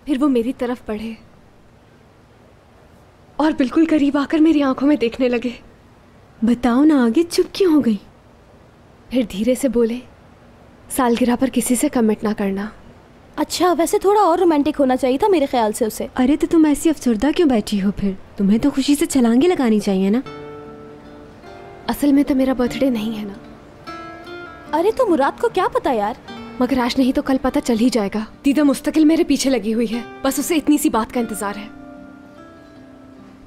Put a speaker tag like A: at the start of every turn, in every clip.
A: फिर वो मेरी तरफ बढ़े और बिल्कुल करीब आकर मेरी आंखों में देखने लगे।
B: बताओ ना, आगे चुप क्यों हो गई?
A: फिर धीरे से बोले, सालगिरह पर किसी से कमिट ना करना।
C: अच्छा, वैसे थोड़ा और रोमांटिक होना चाहिए था मेरे ख्याल से उसे।
B: अरे तो तुम ऐसी अफसरदा क्यों बैठी हो? फिर तुम्हें तो खुशी से छलांगे लगानी चाहिए ना।
A: असल में तो मेरा बर्थडे नहीं है ना।
C: अरे तो मुराद को क्या पता यार।
A: मगर आज नहीं तो कल पता चल ही जाएगा। दीदा मुस्तकिल मेरे पीछे लगी हुई है, बस उसे इतनी सी बात का इंतजार है।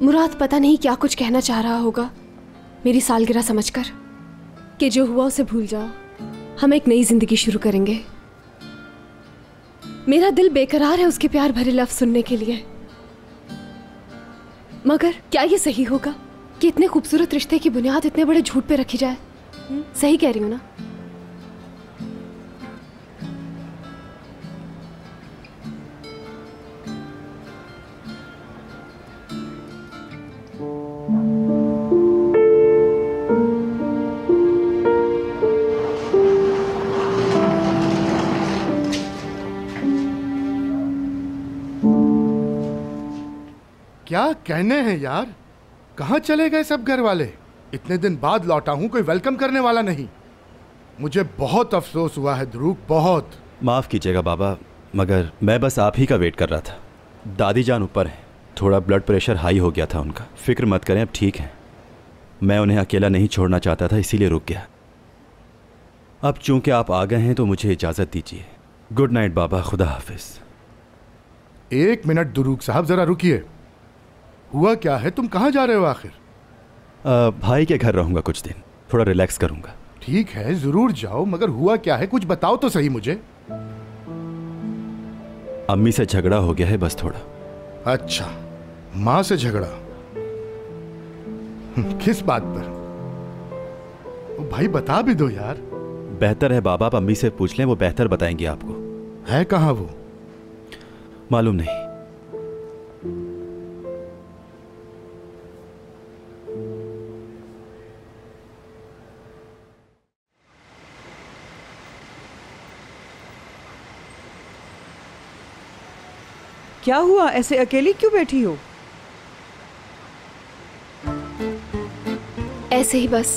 A: मुराद पता नहीं क्या कुछ कहना चाह रहा होगा मेरी सालगिरह समझकर कि जो हुआ उसे भूल जाओ, हम एक नई जिंदगी शुरू करेंगे। मेरा दिल बेकरार है उसके प्यार भरे लफ्ज सुनने के लिए। मगर क्या ये सही होगा कि इतने खूबसूरत रिश्ते की बुनियाद इतने बड़े झूठ पे रखी जाए? सही कह रही हूँ ना?
D: क्या कहने हैं यार, कहाँ चले गए सब घर वाले? इतने दिन बाद लौटा हूँ, कोई वेलकम करने वाला नहीं। मुझे बहुत अफसोस हुआ है ध्रुव, बहुत।
E: माफ़ कीजिएगा बाबा, मगर मैं बस आप ही का वेट कर रहा था। दादी जान ऊपर हैं, थोड़ा ब्लड प्रेशर हाई हो गया था उनका। फिक्र मत करें, अब ठीक हैं। मैं उन्हें अकेला नहीं छोड़ना चाहता था, इसीलिए रुक गया। अब चूंकि आप आ गए हैं तो मुझे इजाज़त दीजिए। गुड नाइट बाबा, खुदा हाफिज।
D: एक मिनट दुरूग साहब, ज़रा रुकिए। हुआ क्या है? तुम कहाँ जा रहे हो आखिर?
E: भाई के घर रहूँगा कुछ दिन, थोड़ा रिलैक्स करूँगा।
D: ठीक है, ज़रूर जाओ, मगर हुआ क्या है कुछ बताओ तो सही मुझे।
E: अम्मी से झगड़ा हो गया है बस थोड़ा।
D: अच्छा, माँ से झगड़ा? किस बात पर? ओ भाई बता भी दो यार।
E: बेहतर है बाबा, आप अम्मी से पूछ लें, वो बेहतर बताएंगे आपको।
D: है कहाँ वो?
E: मालूम नहीं।
F: क्या हुआ, ऐसे अकेली क्यों बैठी हो?
A: ऐसे ही बस।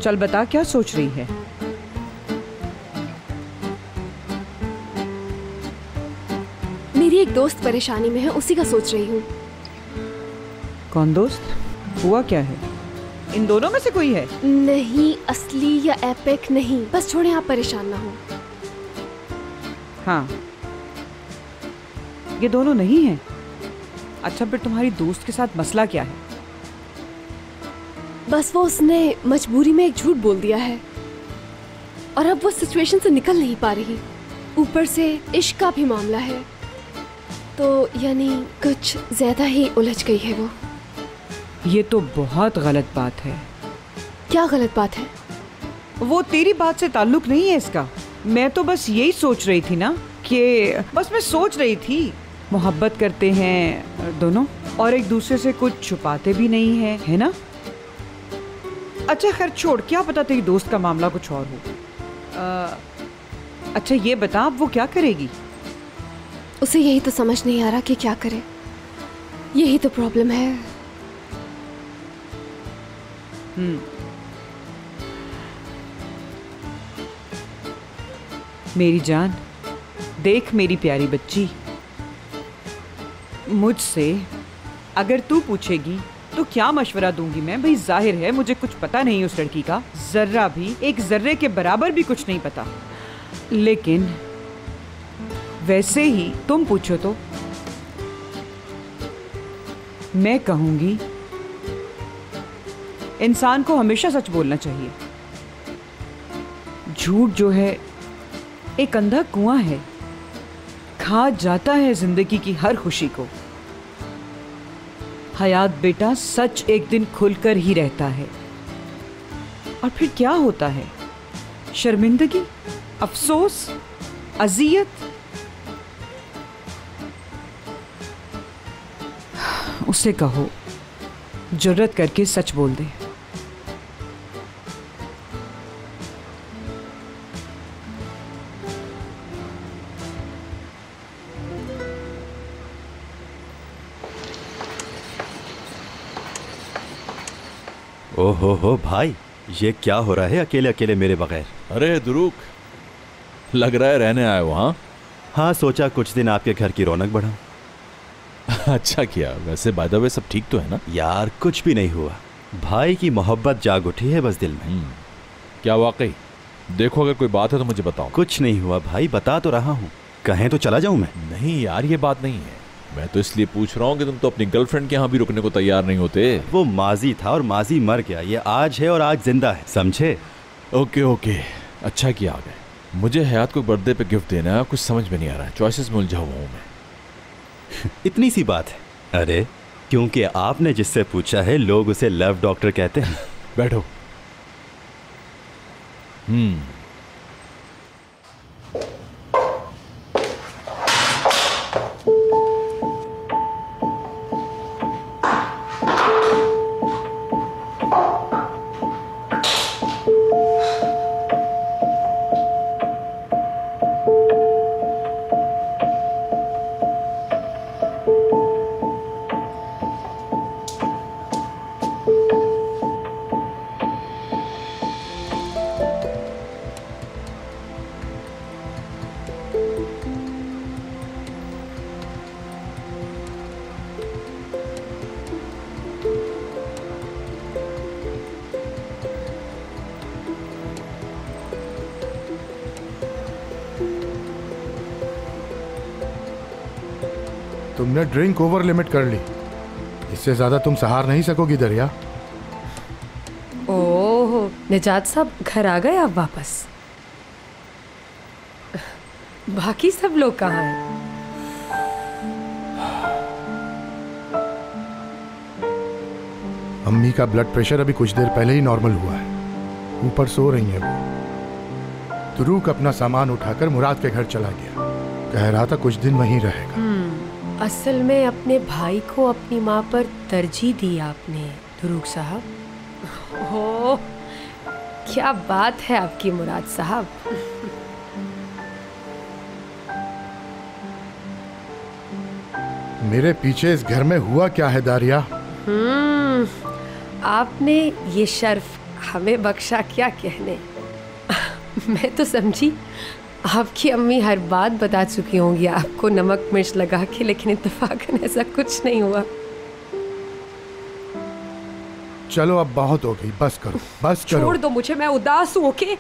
F: चल बता, क्या सोच रही है?
A: मेरी एक दोस्त परेशानी में है, उसी का सोच रही हूँ।
F: कौन दोस्त? हुआ क्या है? इन दोनों में से कोई है?
A: नहीं, असली या एपिक नहीं, बस छोड़े, आप परेशान ना हो।
F: हाँ, ये दोनों नहीं हैं। अच्छा, फिर तुम्हारी दोस्त के साथ मसला क्या है?
A: बस वो उसने मजबूरी में एक झूठ बोल दिया है और अब वो सिचुएशन से निकल नहीं पा रही। ऊपर से इश्क का भी मामला है, तो यानी कुछ ज्यादा ही उलझ गई है वो।
F: ये तो बहुत गलत बात है।
A: क्या गलत बात है?
F: वो तेरी बात से ताल्लुक नहीं है इसका। मैं तो बस यही सोच रही थी ना कि बस मैं सोच रही थी, मोहब्बत करते हैं दोनों और एक दूसरे से कुछ छुपाते भी नहीं है, है ना? अच्छा खैर छोड़, क्या पता तेरी दोस्त का मामला कुछ और हो। अच्छा ये बता, अब वो क्या करेगी?
A: उसे यही तो समझ नहीं आ रहा कि क्या करे। यही तो प्रॉब्लम है।
F: मेरी जान, देख मेरी प्यारी बच्ची, मुझसे अगर तू पूछेगी तो क्या मशवरा दूंगी मैं? भाई जाहिर है मुझे कुछ पता नहीं उस लड़की का, जर्रा भी, एक जर्रे के बराबर भी कुछ नहीं पता। लेकिन वैसे ही तुम पूछो तो मैं कहूंगी इंसान को हमेशा सच बोलना चाहिए। झूठ जो है एक अंधा कुआं है, खा जाता है जिंदगी की हर खुशी को। हयात बेटा, सच एक दिन खुलकर ही रहता है और फिर क्या होता है? शर्मिंदगी, अफसोस, अजियत। उसे कहो जुर्रत करके सच बोल दे।
E: हो भाई, ये क्या हो रहा है अकेले अकेले मेरे बगैर?
G: अरे दुरूक, लग रहा है रहने आए हो? हाँ
E: हाँ, सोचा कुछ दिन आपके घर की रौनक बढ़ाऊं।
G: अच्छा किया। वैसे बाय द वे सब ठीक तो है ना?
E: यार कुछ भी नहीं हुआ, भाई की मोहब्बत जाग उठी है बस दिल में।
G: क्या वाकई? देखो अगर कोई बात है तो मुझे बताओ।
E: कुछ नहीं हुआ भाई, बता तो रहा हूँ। कहें तो चला जाऊं मैं?
G: नहीं यार, ये बात नहीं है। मैं तो इसलिए पूछ रहा हूँ कि तुम तो अपनी गर्लफ्रेंड के यहाँ भी रुकने को तैयार नहीं होते।
E: वो माजी था और माजी मर गया, ये आज है और आज जिंदा है, समझे?
G: ओके ओके, अच्छा किया आ गए। मुझे हयात को बर्थडे पे गिफ्ट देना है, कुछ समझ में नहीं आ रहा है। चॉइसेस में उलझा हुआ हूँ मैं।
E: इतनी सी बात है। अरे क्योंकि आपने जिससे पूछा है, लोग उसे लव डॉक्टर कहते हैं।
G: बैठो।
D: तुमने ड्रिंक ओवर लिमिट कर ली, इससे ज्यादा तुम सहार नहीं सकोगी दरिया।
H: ओह निजात साहब, घर आ गए आप वापस? बाकी सब लोग कहाँ हैं?
D: अम्मी का ब्लड प्रेशर अभी कुछ देर पहले ही नॉर्मल हुआ है, ऊपर सो रही है वो। तुरूक अपना सामान उठाकर मुराद के घर चला गया, कह रहा था कुछ दिन वहीं रहेगा।
H: असल में अपने भाई को अपनी माँ पर तरजीह दी आपने तुरूक साहब। हो, क्या बात है आपकी मुराद साहब।
D: मेरे पीछे इस घर में हुआ क्या है दारिया?
H: आपने ये शर्फ हमें बख्शा क्या कहने। मैं तो समझी आपकी अम्मी हर बात बता चुकी होंगी आपको नमक मिर्च लगा के, लेकिन इत्तेफाकन ऐसा कुछ नहीं हुआ।
D: चलो अब बहुत हो गई, बस करो बस करो।
H: छोड़ दो मुझे, मैं उदास हूँ। ओके,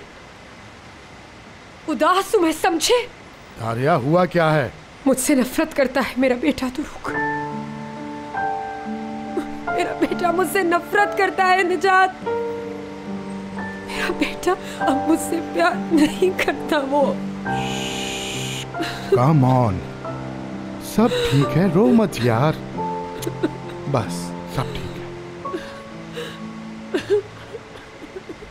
H: उदास हूँ मैं, समझे?
D: दारिया हुआ क्या है?
H: मुझसे नफरत करता है मेरा बेटा तुरुक। मेरा बेटा मुझसे नफरत करता है निजात। मेरा बेटा अब मुझसे प्यार नहीं करता। वो
D: कम ऑन, सब ठीक है, रो मत यार, बस सब ठीक है।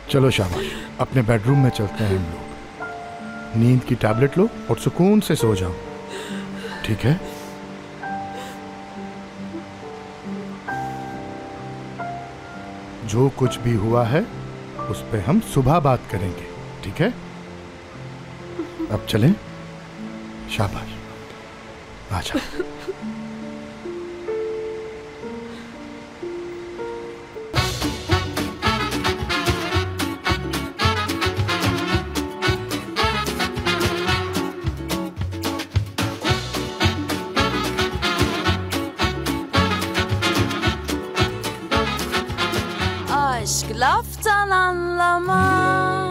D: चलो शाबाश, अपने बेडरूम में चलते हैं हम लोग। नींद की टैबलेट लो और सुकून से सो जाओ, ठीक है? जो कुछ भी हुआ है उस पे हम सुबह बात करेंगे, ठीक है? अब चलें? शाबाश, आजा।
I: Aşk laftan anlamaz.